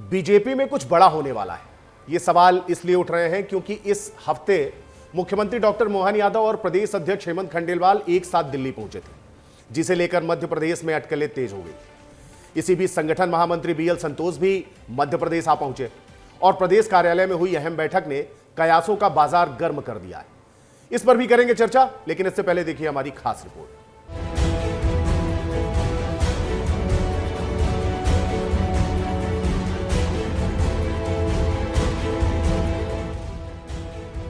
BJP में कुछ बड़ा होने वाला है। ये सवाल इसलिए उठ रहे हैं क्योंकि इस हफ्ते मुख्यमंत्री डॉक्टर मोहन यादव और प्रदेश अध्यक्ष हेमंत खंडेलवाल एक साथ दिल्ली पहुंचे थे, जिसे लेकर मध्य प्रदेश में अटकलें तेज हो गई। इसी बीच संगठन महामंत्री बीएल संतोष भी मध्य प्रदेश आ पहुंचे और प्रदेश कार्यालय में हुई अहम बैठक ने कयासों का बाजार गर्म कर दिया है। इस पर भी करेंगे चर्चा, लेकिन इससे पहले देखिए हमारी खास रिपोर्ट।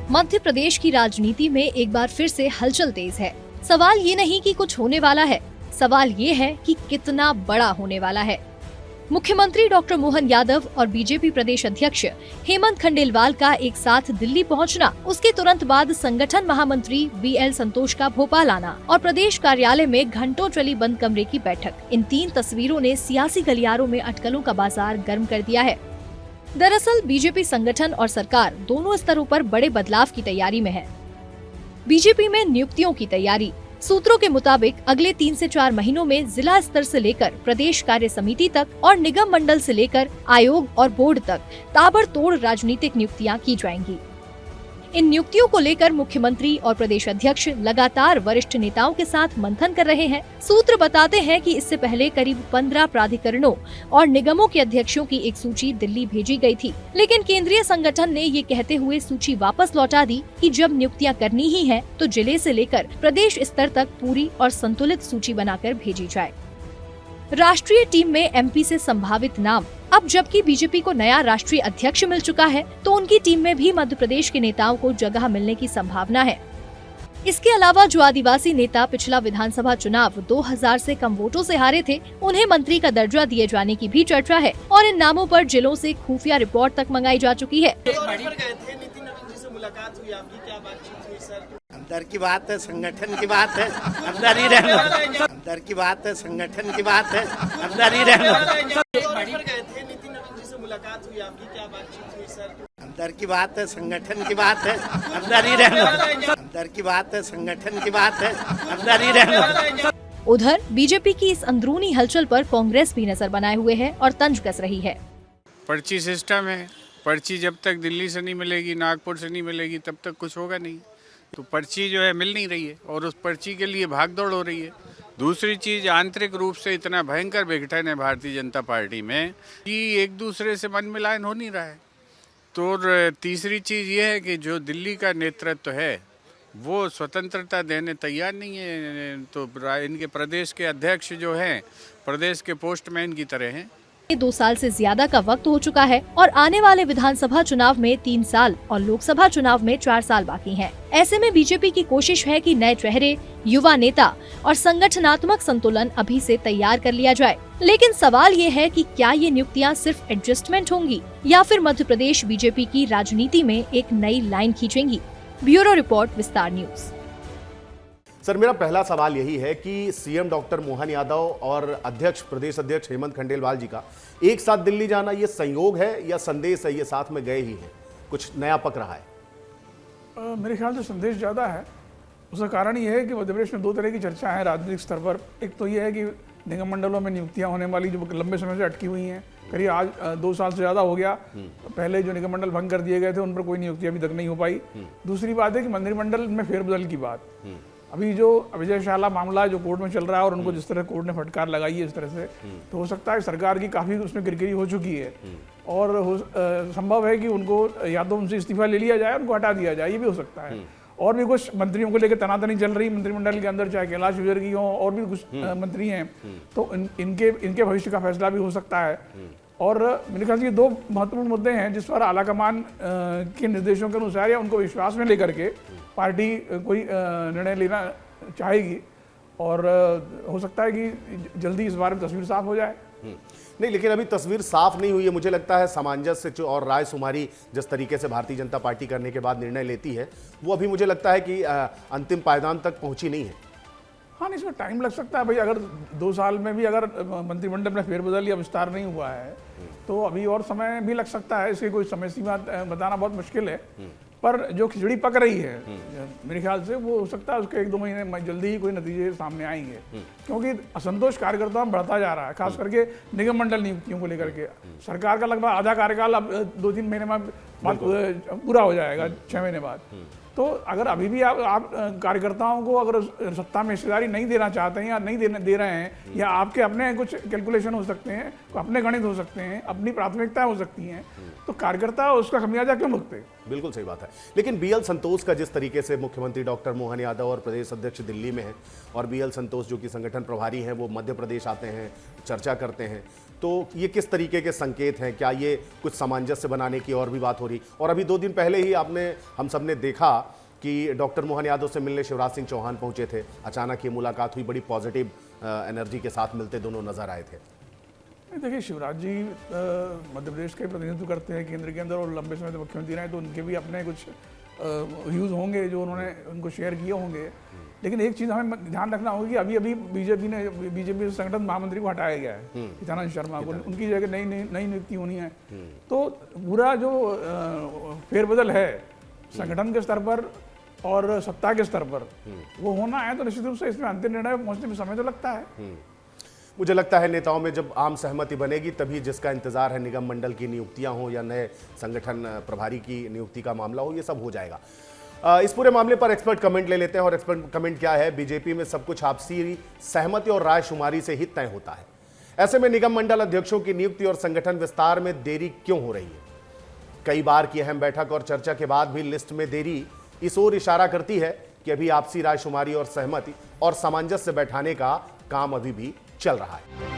मध्य प्रदेश की राजनीति में एक बार फिर से हलचल तेज है। सवाल ये नहीं कि कुछ होने वाला है, सवाल ये है कि कितना बड़ा होने वाला है। मुख्यमंत्री डॉक्टर मोहन यादव और बीजेपी प्रदेश अध्यक्ष हेमंत खंडेलवाल का एक साथ दिल्ली पहुंचना, उसके तुरंत बाद संगठन महामंत्री बीएल संतोष का भोपाल आना और प्रदेश कार्यालय में घंटों चली बंद कमरे की बैठक, इन तीन तस्वीरों ने सियासी गलियारों में अटकलों का बाजार गर्म कर दिया है। दरअसल बीजेपी संगठन और सरकार दोनों स्तरों पर बड़े बदलाव की तैयारी में है। बीजेपी में नियुक्तियों की तैयारी। सूत्रों के मुताबिक अगले 3 से 4 महीनों में जिला स्तर से लेकर प्रदेश कार्य समिति तक और निगम मंडल से लेकर आयोग और बोर्ड तक ताबड़तोड़ राजनीतिक नियुक्तियां की जाएंगी। इन नियुक्तियों को लेकर मुख्यमंत्री और प्रदेश अध्यक्ष लगातार वरिष्ठ नेताओं के साथ मंथन कर रहे हैं। सूत्र बताते हैं कि इससे पहले करीब 15 प्राधिकरणों और निगमों के अध्यक्षों की एक सूची दिल्ली भेजी गई थी, लेकिन केंद्रीय संगठन ने ये कहते हुए सूची वापस लौटा दी कि जब नियुक्तियां करनी ही है तो जिले से लेकर प्रदेश स्तर तक पूरी और संतुलित सूची बनाकर भेजी जाए। राष्ट्रीय टीम में एमपी से संभावित नाम। अब जबकि बीजेपी को नया राष्ट्रीय अध्यक्ष मिल चुका है, तो उनकी टीम में भी मध्य प्रदेश के नेताओं को जगह मिलने की संभावना है। इसके अलावा जो आदिवासी नेता पिछला विधानसभा चुनाव 2000 से कम वोटों से हारे थे, उन्हें मंत्री का दर्जा दिए जाने की भी चर्चा है और इन नामों पर जिलों से खुफिया रिपोर्ट तक मंगाई जा चुकी है। मुलाकात हुई आपकी, क्या बातचीत हुई सर? अंदर की बात है, संगठन की बात है, अंदर ही रहना। अंदर की बात है, संगठन की बात है, अंदर ही रहना। गए थे, नितिन नवीन जी से मुलाकात हुई आपकी, क्या बातचीत हुई सर? अंदर की बात है, संगठन की बात है, अंदर ही रहना। अंदर की बात है, संगठन की बात है, अंदर ही रहना। उधर बीजेपी की इस अंदरूनी हलचल पर कांग्रेस भी नजर बनाए हुए है और तंज कस रही है। पर्ची सिस्टम है, पर्ची जब तक दिल्ली से नहीं मिलेगी, नागपुर से नहीं मिलेगी, तब तक कुछ होगा नहीं। तो पर्ची जो है मिल नहीं रही है और उस पर्ची के लिए भागदौड़ हो रही है। दूसरी चीज, आंतरिक रूप से इतना भयंकर विघटन है भारतीय जनता पार्टी में कि एक दूसरे से मन मिलान हो नहीं रहा है। तो तीसरी चीज ये है कि जो दिल्ली का नेतृत्व है वो स्वतंत्रता देने तैयार नहीं है। तो इनके प्रदेश के अध्यक्ष जो हैं प्रदेश के पोस्टमैन की तरह हैं। 2 साल से ज्यादा का वक्त हो चुका है और आने वाले विधानसभा चुनाव में 3 साल और लोकसभा चुनाव में 4 साल बाकी हैं। ऐसे में बीजेपी की कोशिश है कि नए चेहरे, युवा नेता और संगठनात्मक संतुलन अभी से तैयार कर लिया जाए। लेकिन सवाल ये है कि क्या ये नियुक्तियां सिर्फ एडजस्टमेंट होंगी या फिर मध्य प्रदेश बीजेपी की राजनीति में एक नई लाइन खींचेंगी। ब्यूरो रिपोर्ट, विस्तार न्यूज। सर, मेरा पहला सवाल यही है कि सीएम डॉक्टर मोहन यादव और प्रदेश अध्यक्ष हेमंत खंडेलवाल जी का एक साथ दिल्ली जाना ये संयोग है या संदेश है, ये साथ में गए ही हैं, कुछ नया पक रहा है? मेरे ख्याल से संदेश ज़्यादा है। उसका कारण ये है कि मध्य प्रदेश में 2 तरह की चर्चा है राजनीतिक स्तर पर। एक तो ये है कि निगम मंडलों में नियुक्तियां होने वाली जो लंबे समय से अटकी हुई हैं, करीब आज 2 साल से ज़्यादा हो गया। पहले जो निगम मंडल भंग कर दिए गए थे उन पर कोई नियुक्ति अभी तक नहीं हो पाई। दूसरी बात है कि मंत्रिमंडल में फेरबदल की बात। अभी जो अविजय शाला मामला जो कोर्ट में चल रहा है और उनको जिस तरह कोर्ट ने फटकार लगाई है इस तरह से, तो हो सकता है सरकार की काफ़ी उसमें किरकिरी हो चुकी है और संभव है कि उनको या तो उनसे इस्तीफा ले लिया जाए, उनको हटा दिया जाए, ये भी हो सकता है। और भी कुछ मंत्रियों को लेकर तनातनी चल रही मंत्रिमंडल के अंदर, चाहे कैलाश विजयवर्गीय हो और भी कुछ मंत्री हैं, तो इनके भविष्य का फैसला भी हो सकता है। और मेरे ख्याल से ये 2 महत्वपूर्ण मुद्दे हैं जिस पर आलाकमान के निर्देशों के अनुसार या उनको विश्वास में लेकर के पार्टी कोई निर्णय लेना चाहेगी और हो सकता है कि जल्दी इस बारे में तस्वीर साफ हो जाए। नहीं, लेकिन अभी तस्वीर साफ नहीं हुई है। मुझे लगता है सामंजस्य और राय शुमारी जिस तरीके से भारतीय जनता पार्टी करने के बाद निर्णय लेती है, वो अभी मुझे लगता है कि अंतिम पायदान तक पहुंची नहीं है। हाँ, नहीं, इसमें टाइम लग सकता है भाई। अगर 2 साल में भी अगर मंत्रिमंडल में फेरबदल या विस्तार नहीं हुआ है तो अभी और समय भी लग सकता है। इसकी कोई समय सीमा बताना बहुत मुश्किल है। पर जो खिचड़ी पक रही है मेरे ख्याल से वो हो सकता है उसके 1-2 महीने में जल्दी ही कोई नतीजे सामने आएंगे, क्योंकि असंतोष कार्यकर्ताओं में बढ़ता जा रहा है, खास करके निगम मंडल नियुक्तियों को लेकर के। सरकार का लगभग आधा कार्यकाल अब 2-3 महीने में पूरा हो जाएगा, 6 महीने बाद। तो अगर अभी भी आप कार्यकर्ताओं को अगर सत्ता में हिस्सेदारी नहीं देना चाहते हैं या नहीं दे रहे हैं, या आपके अपने कुछ कैलकुलेशन हो सकते हैं, अपने गणित हो सकते हैं, अपनी प्राथमिकताएं हो सकती हैं, तो कार्यकर्ता उसका खमियाजा क्यों भुगते? बिल्कुल सही बात है। लेकिन बीएल संतोष का जिस तरीके से मुख्यमंत्री डॉक्टर मोहन यादव और प्रदेश अध्यक्ष दिल्ली में हैं, और बीएल संतोष जो कि संगठन प्रभारी हैं वो मध्य प्रदेश आते हैं, चर्चा करते हैं, तो ये किस तरीके के संकेत हैं? क्या ये कुछ सामंजस्य बनाने की और भी बात हो रही? और अभी 2 दिन पहले ही हम सब ने देखा कि डॉक्टर मोहन यादव से मिलने शिवराज सिंह चौहान पहुंचे थे, अचानक ये मुलाकात हुई, बड़ी पॉजिटिव एनर्जी के साथ मिलते दोनों नजर आए थे। देखिए, शिवराज जी मध्य प्रदेश के प्रतिनिधित्व करते हैं केंद्र के अंदर और लंबे समय से मुख्यमंत्री रहे, तो उनके भी अपने कुछ व्यूज़ होंगे जो उन्होंने उनको शेयर किए होंगे। लेकिन एक चीज़ हमें ध्यान रखना होगी कि अभी बीजेपी संगठन महामंत्री को हटाया गया है, हितानंद शर्मा को, उनकी जगह नई नियुक्ति होनी है। तो पूरा जो फेरबदल है संगठन के स्तर पर और सत्ता के स्तर पर वो होना है, तो निश्चित रूप से इसमें अंतिम निर्णय पहुंचने में समय तो लगता है। मुझे लगता है नेताओं में जब आम सहमति बनेगी तभी जिसका इंतजार है, निगम मंडल की नियुक्तियां हो या नए संगठन प्रभारी की नियुक्ति का मामला हो, ये सब हो जाएगा। इस पूरे मामले पर एक्सपर्ट कमेंट ले लेते हैं, और एक्सपर्ट कमेंट क्या है? बीजेपी में सब कुछ आपसी सहमति और रायशुमारी से ही तय होता है। ऐसे में निगम मंडल अध्यक्षों की नियुक्ति और संगठन विस्तार में देरी क्यों हो रही है? कई बार की अहम बैठक और चर्चा के बाद भी लिस्ट में देरी इस ओर इशारा करती है कि अभी आपसी रायशुमारी और सहमति और सामंजस्य बैठाने का काम अभी भी चल रहा है।